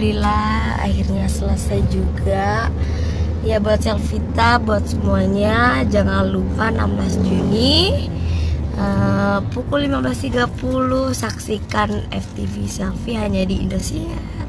Alhamdulillah akhirnya selesai juga. Ya buat Selvita, buat semuanya jangan lupa 16 Juni pukul 15.30 saksikan FTV Selfie hanya di Indosiar.